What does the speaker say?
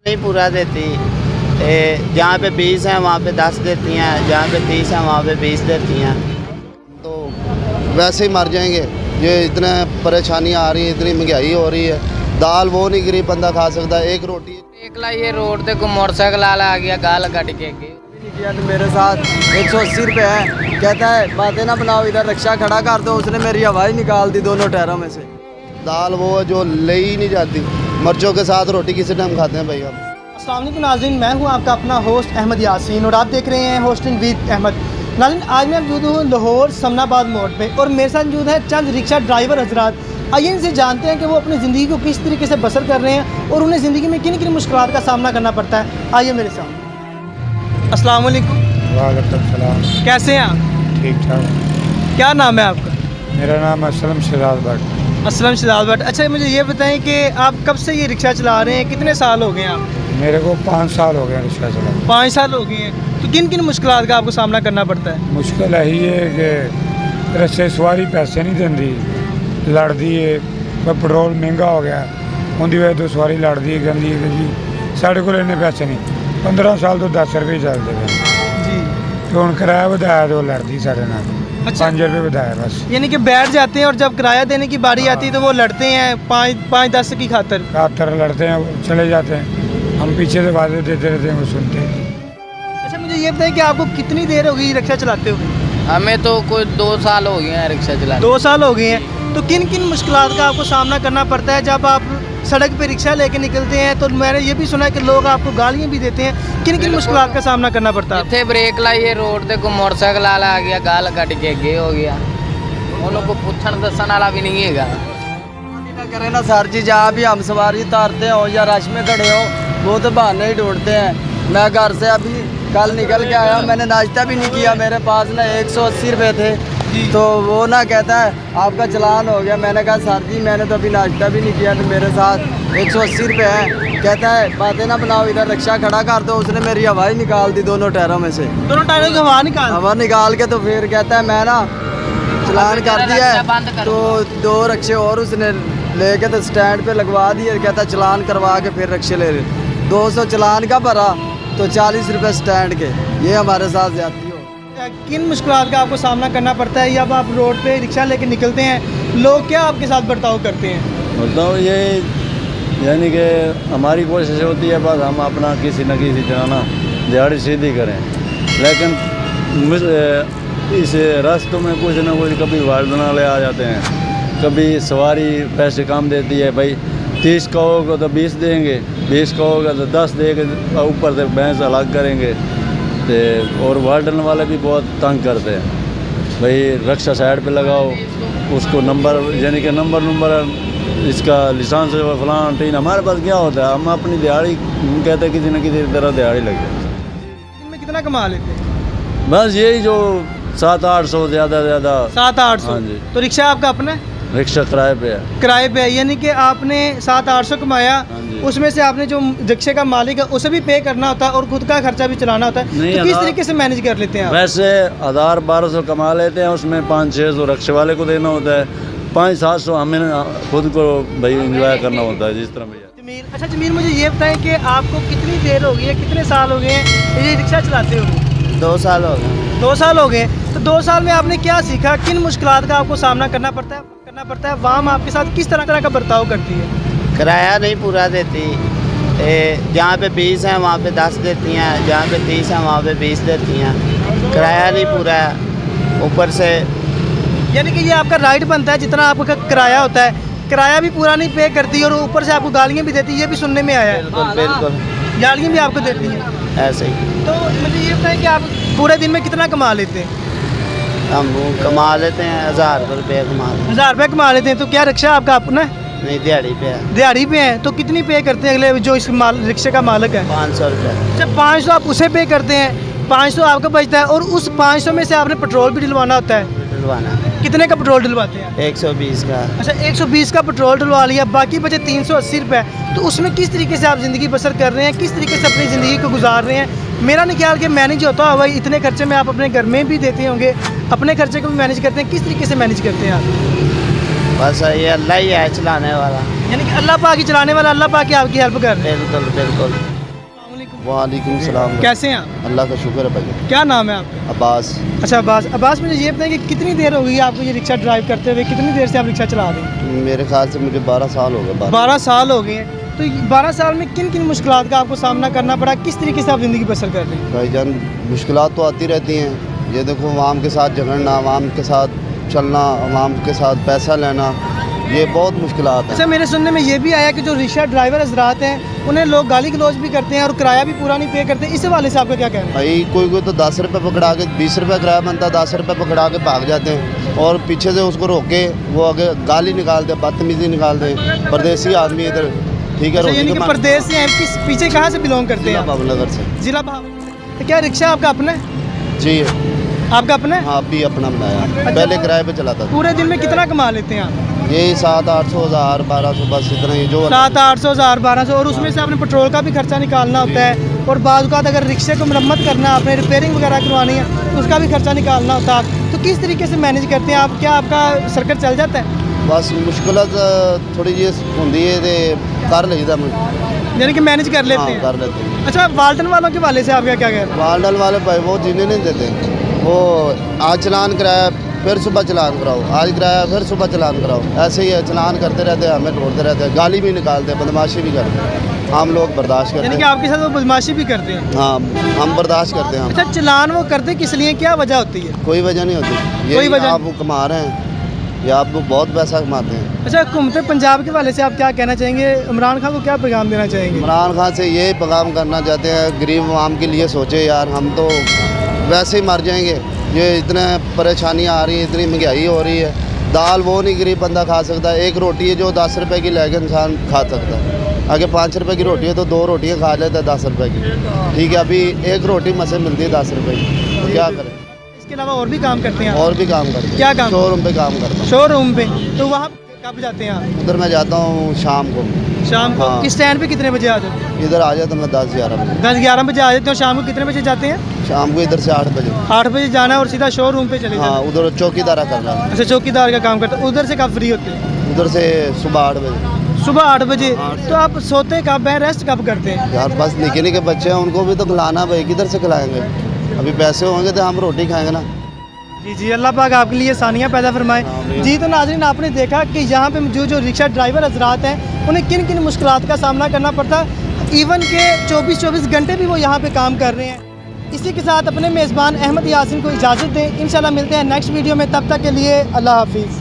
नहीं पूरा देती। जहाँ पे 20 हैं वहाँ पे 10 देती हैं, जहाँ पे 30 हैं वहाँ पे 20 देती हैं। तो वैसे ही मर जाएंगे। ये इतने परेशानियाँ आ रही हैं, इतनी महंगाई हो रही है। दाल वो नहीं गरीब बंदा खा सकता, एक रोटी। एकला ये रोड पे को मोटरसाइकिल वाला आ गया गाल कट के किया तो मेरे साथ 180 रुपये है। कहता है बातें ना बनाओ, इधर रिक्शा खड़ा कर दो। उसने मेरी हवाई निकाल दी दोनों टायरों में से। दाल वो है जो ले ही नहीं जाती। मिर्चों के साथ रोटी किसी टाइम खाते हैं भाई हम। अस्सलाम वालेकुम नाज़रीन, मैं हूं आपका अपना होस्ट अहमद यासीन और आप देख रहे हैं होस्टिंग विद अहमद। नाज़रीन, आज मैं मौजूद हूं लाहौर समनाबाद मोड़ पे और मेरे साथ मौजूद है चंद रिक्शा ड्राइवर हजरात। आइए इनसे जानते हैं कि वो अपनी ज़िंदगी को किस तरीके से बसर कर रहे हैं और उन्हें ज़िंदगी में किन किन मुश्किलात का सामना करना पड़ता है। आइए मेरे साथ। अस्सलाम वालेकुम। वालेकुम सलाम। कैसे हैं आप? ठीक ठाक। क्या नाम है आपका? मेरा नाम असलम शहजाद भट्ट। असलम शहजाद भट्ट। अच्छा, मुझे ये बताएं कि आप कब से ये रिक्शा चला रहे हैं, कितने साल हो गए हैं आप? मेरे को 5 साल हो गए रिक्शा चला। 5 साल हो गए हैं। तो किन किन मुश्किलात का आपको सामना करना पड़ता है? मुश्किल यही है कि रस्ते सवारी पैसे नहीं देती, लड़ती है। पर पेट्रोल महंगा हो गया, उनकी वजह तो सवारी लड़ती है, कहती है कि जी साढ़े को इन्ने पैसे नहीं। 15 साल तो 10 रुपये चलते हैं जी। तो हम किराया बताया तो लड़ती साढ़े नाल। अच्छा। 5 रुपये बताया बस। यानी कि बैठ जाते हैं और जब किराया देने की बारी आती है तो वो लड़ते हैं 5-10 की खातर। खातर लड़ते हैं, वो चले जाते हैं। हम पीछे से वादे देते रहते हैं, वो सुनते हैं। अच्छा, मुझे ये बताएं कि आपको कितनी देर हो गई रिक्शा चलाते हुए? हमें तो कोई 2 साल हो गए हैं रिक्शा चलाते। 2 साल हो गए हैं। तो किन किन मुश्किलात का आपको सामना करना पड़ता है जब आप सड़क पे रिक्शा लेके निकलते हैं? तो मैंने ये भी सुना है कि लोग आपको गालियाँ भी देते हैं। किन किन मुश्किलात का सामना करना पड़ता है? जिथे ब्रेक लाइए रोड पे को मोटरसाइकिल वाला आ गया गाल कट के गे हो गया। उनको पूछण दसन वाला भी नहीं है। करे ना सर जी, जहाँ भी हम सवारी उतारते हो या रश में खड़े हो, वो तो बहाने ही ढूंढते हैं। मैं घर से अभी कल निकल के आया, मैंने नाश्ता भी नहीं किया। मेरे पास ना 180 रुपये थे। तो वो ना कहता है आपका चलान हो गया। मैंने कहा सर जी मैंने तो अभी नाश्ता भी नहीं किया। तो मेरे साथ 180 रुपये है। कहता है बातें ना बनाओ, इधर रिक्शा खड़ा कर दो। उसने मेरी हवाई निकाल दी दोनों टायरों में से। दोनों टायरों की हवा निकाल के तो फिर कहता है मैं ना चलान कर दिया है। तो 2 रिक्शे और उसने लेके तो स्टैंड पे लगवा दिए। कहता चलान करवा के फिर रिक्शे ले 200 चलान का भरा तो 40 रुपये स्टैंड के। ये हमारे साथ ज्यादती हो। किन मुश्किलात का आपको सामना करना पड़ता है जब आप रोड पे रिक्शा लेके निकलते हैं? लोग क्या आपके साथ बर्ताव करते हैं? बताओ ये यानी कि हमारी कोशिश होती है बस हम अपना किसी न किसी तरह ना दिहाड़ी सीधी करें, लेकिन इस रास्तों में कुछ न कुछ कभी वार्डन वाले आ जाते हैं, कभी सवारी पैसे कम देती है। भाई 30 का होगा तो 20 देंगे, 20 का होगा तो 10 देंगे, ऊपर से भैंस अलग करेंगे। और वार्डन वाले भी बहुत तंग करते हैं। भाई रिक्शा साइड पे लगाओ, उसको नंबर यानी कि नंबर इसका लाइसेंस फलाना टीन। हमारे पास क्या होता है, हम अपनी दिहाड़ी कहते हैं किसी न किसी तरह दिहाड़ी लग जाए। इनमें कितना कमा लेते हैं? बस यही जो 700-800 ज़्यादा 700-800। हाँ जी। तो रिक्शा आपका अपना है? रिक्शा किराए पे है। किराए पे है, यानी कि आपने 700-800 कमाया, उसमें से आपने जो रिक्शे का मालिक है उसे भी पे करना होता है और खुद का खर्चा भी चलाना होता है। तो किस तरीके से मैनेज कर लेते हैं आप? वैसे 1000-1200 कमा लेते हैं, उसमें 500-600 रिक्शे वाले को देना होता है, 500-700 हमें खुद को भाई इंजॉय करना होता है जिस तरह भैया। अच्छा जमीर, मुझे ये बताएं कि आपको कितनी देर हो गई है, कितने साल हो गए हैं ये रिक्शा चलाते हुए? 2 साल हो गए। 2 साल हो गए। तो 2 साल में आपने क्या सीखा? किन मुश्किलात का आपको सामना करना पड़ता है? वाम आपके साथ किस तरह का बर्ताव करती है? किराया नहीं पूरा देती। जहाँ पे 20 हैं वहाँ पे 10 देती हैं, जहाँ पे 30 हैं वहाँ पे 20 देती हैं। किराया नहीं पूरा है ऊपर से। यानी कि ये आपका राइट बनता है, जितना आपका किराया होता है किराया भी पूरा नहीं पे करती और ऊपर से आपको गालियाँ भी देती है। ये भी सुनने में आया है। बिल्कुल गालियाँ भी आपको देती हैं ऐसे ही। तो मुझे ये बताएं कि आप पूरे दिन में कितना कमा लेते हैं? हम कमा लेते हैं 1000 रुपये कमा लेते हैं। 1000 रुपये कमा लेते हैं। तो क्या रिक्शा आपका अपना है? नहीं, दिहाड़ी पे है। दिहाड़ी पे है। तो कितनी पे करते हैं अगले जो इस रिक्शे का मालिक है? 500 रुपये। अच्छा, 500 आप उसे पे करते हैं, 500 आपका बचता है और उस 500 में से आपने पेट्रोल भी डलवाना होता है। डलवाना कितने का पेट्रोल डलवाते हैं? 120 का। अच्छा, 120 का पेट्रोल डलवा लिया, बाकी बचे 380 रुपये। तो उसमें किस तरीके से आप ज़िंदगी बसर कर रहे हैं, किस तरीके से अपनी ज़िंदगी को गुजार रहे हैं? मेरा नहीं ख्याल कि मैनेज होता है भाई। इतने खर्चे में आप अपने घर में भी देते होंगे, अपने खर्चे को भी मैनेज करते हैं। किस तरीके से मैनेज करते हैं आप? बस ये अल्लाह ही है चलाने वाला। यानी कि अल्लाह पाक ही चलाने वाला, अल्लाह पाक ही आपकी हेल्प कर रहे हैं। बिल्कुल बिल्कुल। वालेकुम सलाम। कैसे हैं आप? अल्लाह का शुक्र है भाई। क्या नाम है आपका? अब्बास। अच्छा अब्बास मुझे ये बताएं कि कितनी देर हो गई है आपको ये रिक्शा ड्राइव करते हुए, कितनी देर से आप रिक्शा चला रहे हैं? मेरे ख्याल से मुझे 12 साल हो गए। 12 साल हो गए हैं। तो 12 साल में किन किन मुश्किलात का आपको सामना करना पड़ा, किस तरीके से आप ज़िंदगी बसर कर रहे हैं? भाईजान मुश्किलात तो आती रहती हैं। ये देखो अवाम के साथ झगड़ना, अवाम के साथ चलना, अवाम के साथ पैसा लेना, ये बहुत मुश्किलात हैं। अच्छा, मेरे सुनने में ये भी आया कि जो रिक्शा ड्राइवर हजरात हैं उन्हें लोग गाली गलौज भी करते हैं और किराया भी पूरा नहीं पे करते। इस हवाले से आपका क्या कहना है? भाई कोई तो 10 रुपये पकड़ा के 20 रुपये किराया बनता, 10 रुपये पकड़ा के भाग जाते हैं और पीछे से उसको रोक के वो आगे गाली निकालते, बदतमीजी निकालते। परदेसी आदमी इधर, ठीक है। अच्छा, यानी कि परदेश से हैं, किस पीछे कहाँ से बिलोंग करते हैं? भावनगर से। जिला भावनगर। तो क्या रिक्शा आपका अपना है? जी आपका अपना है? हाँ, अभी अपना बनाया। पहले किराए पे चलाता था। पूरे दिन में कितना कमा लेते हैं आप? यही 700-800 हज़ार 1200 बस इतना ही जो 700-800 हज़ार 1200। और उसमें से आपने पेट्रोल का भी खर्चा निकालना होता है और बाद का अगर रिक्शे को मरम्मत करना, आपने रिपेयरिंग वगैरह करवानी है तो उसका भी खर्चा निकालना होता है। तो किस तरीके से मैनेज करते हैं आप? क्या आपका सर्कट चल जाता है? बस मुश्किल थोड़ी जी होंगी है तो कर लीदा यानी कि मैनेज कर लेते हैं। कर लेते हैं। अच्छा, वाल्टन वालों के वाले से आप क्या कह रहे हैं? वालडल वाले भाई वो जीने नहीं देते। वो आज चलान कराया फिर सुबह चलान कराओ, आज कराया फिर सुबह चलान कराओ, ऐसे ही है। चलान करते रहते हैं, हमें ढूंढते रहते हैं, गाली भी निकालते हैं, बदमाशी भी करते हैं। हम लोग बर्दाश्त करते यानी कि हैं। आपके साथ वो बदमाशी भी करते हैं? हाँ, हम बर्दाश्त करते हैं। अच्छा, चलान वो करते किस लिए, क्या वजह होती है? कोई वजह नहीं होती। कोई ये वजह आप कमा रहे हैं या आप बहुत पैसा कमाते हैं। अच्छा, हुकूमत पंजाब के वाले से आप क्या कहना चाहेंगे? इमरान खान को क्या पैगाम देना चाहेंगे? इमरान खान से ये पैगाम करना चाहते हैं, गरीब आवाम के लिए सोचे यार। हम तो वैसे ही मर जाएंगे। ये इतने परेशानियाँ आ रही हैं, इतनी महंगाई हो रही है। दाल वो नहीं गरीब बंदा खा सकता। एक रोटी है जो 10 रुपए की लेके इंसान खा सकता है। आगे 5 रुपए की रोटी है तो 2 रोटियाँ खा लेता है 10 रुपए की, ठीक है। अभी एक रोटी मसे मिलती है 10 रुपए की, तो क्या करें? इसके अलावा और भी काम करते हैं आप? और भी काम करते हैं। क्या काम? शोरूम पे काम करता हूँ। शोरूम पे। तो वहाँ कब जाते हैं आप? उधर मैं जाता हूँ शाम को। शाम को? हाँ। इस स्टैंड पे कितने बजे आ जाते हैं? इधर आ जाता मैं 10-11 बजे। 10-11 बजे आ जाते हो। शाम को कितने बजे जाते हैं? शाम को इधर से 8 बजे। 8 बजे जाना है और सीधा शोरूम पे चले जाना हाँ, है। उधर चौकीदारा कर रहा हूँ। अच्छा, चौकीदार का काम करते हैं। उधर से कब फ्री होते हैं? उधर से सुबह 8 बजे। सुबह 8 बजे। तो आप सोते कब हैं, रेस्ट कब करते हैं? यार बस निके निके बच्चे हैं, उनको भी तो खिलाना भाई, किधर से खिलाएंगे? अभी पैसे होंगे तो हम रोटी खाएंगे ना। जी जी, अल्लाह पाक आपके लिए आसानियाँ पैदा फरमाए। जी, तो नाज़रीन, आपने देखा कि यहाँ पे जो रिक्शा ड्राइवर हजरात हैं उन्हें किन किन मुश्किलात का सामना करना पड़ता है। इवन के 24-24 घंटे भी वो यहाँ पे काम कर रहे हैं। इसी के साथ अपने मेज़बान अहमद यासीन को इजाज़त दें। इंशाल्लाह मिलते हैं नेक्स्ट वीडियो में, तब तक के लिए अल्लाह हाफिज़।